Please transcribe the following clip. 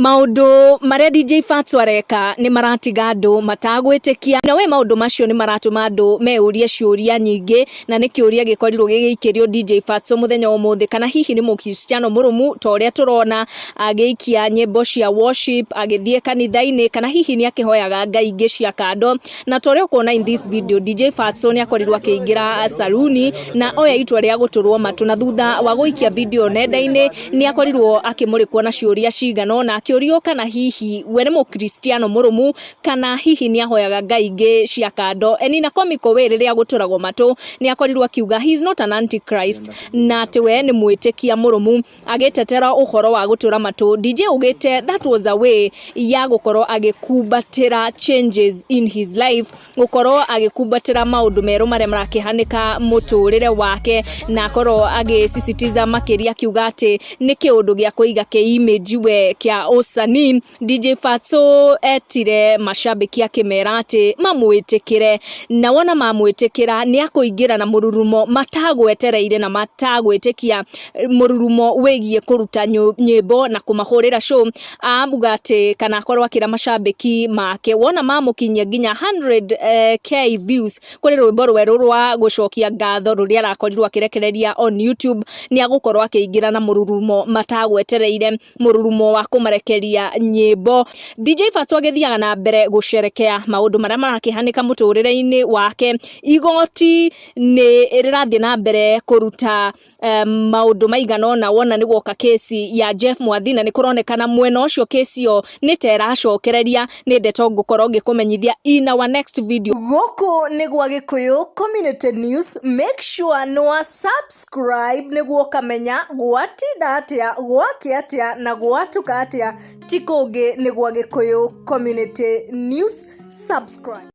Maundu maria DJ Fatxo areka ni maratiga andu matagwitikia na we maundu macio ni maratuma andu meurie ciuria nyingi na ni kiuria gikorirwo gigikirio DJ Fatxo muthenya umuthi kana hihi ni mukristiano murumu ta uria turona agiikia nyimbo cia worship agithie kanitha-ini kana hihi ni akihoyaga ngai ingi cia kando na ta uria ukona in this video DJ Fatxo ni akorirwo akiingira saluni na oya itua ria guturwo matu na thutha wa guikia video nenda-ini ni akorirwo akimurikwo na ciuria cigano na kĩũrio kana hihi we nĩ mũkristiano mũrũmu kana hihi nĩ ahoyaga ngai ingĩ cia kando enina komiko we rĩrĩa gũtũragwo matũ nĩ akorirwo akiuga he is not an antichrist na atĩ we nĩ mwĩtĩkia mũrũmu agĩtetera ũhoro wa gũtũra matũ. DJ ugĩte that was a way ya gũkorwo agĩkumbatĩra changes in his life, gũkorwo agĩkumbatĩra maũndũ merũ marĩa marakĩhanĩka mũtũrĩre wake na akorwo agĩsisitiza makĩria akiuga atĩ nĩ kĩũndũ gĩa kũiga image we kĩa usanii. DJ Fatxo etire mashabiki akimera ati mamwĩtĩkĩre na wona mamwĩtĩkĩra ni akũingĩra na mũrurumo matagwetereire na matagwĩtĩkia mũrurumo wĩgie kũruta nyĩmbo na kũmahũrĩra show. Amuga ati kana akorwo akĩra mashabiki make wona mamũkinyia nginya 100k views kũrĩ rwĩmbo rwerũ rwa gũcokia ngatho rũrĩa arakorirwo akĩrekereria on YouTube ni agũkorwo akĩingĩra na mũrurumo matagwetereire, mũrurumo wa kumarekeria nyimbo. DJ Fatxo agithiaga na mbere gũcerekea maundu maria marakihanika mũtũrĩre-inĩ wake. Igoti ni rĩrathiĩ na mbere kũruta maundu maigano na wona nĩ gwoka kesi ya Jeff Mwathi na nĩ kũronekana mwena ũcio kesi yo nĩ teracokereria. Nĩ ndeto ngũkorwo ngĩkũmenyithia in our next video. Gũkũ nĩ gwa Gĩkũyũ Community News, make sure no subscribe nĩguo kamenya gwatinda atĩa gwake atĩa na gwatuka atĩa ti kũngĩ nĩ gwa Gĩkũyũ Community News. Subscribe.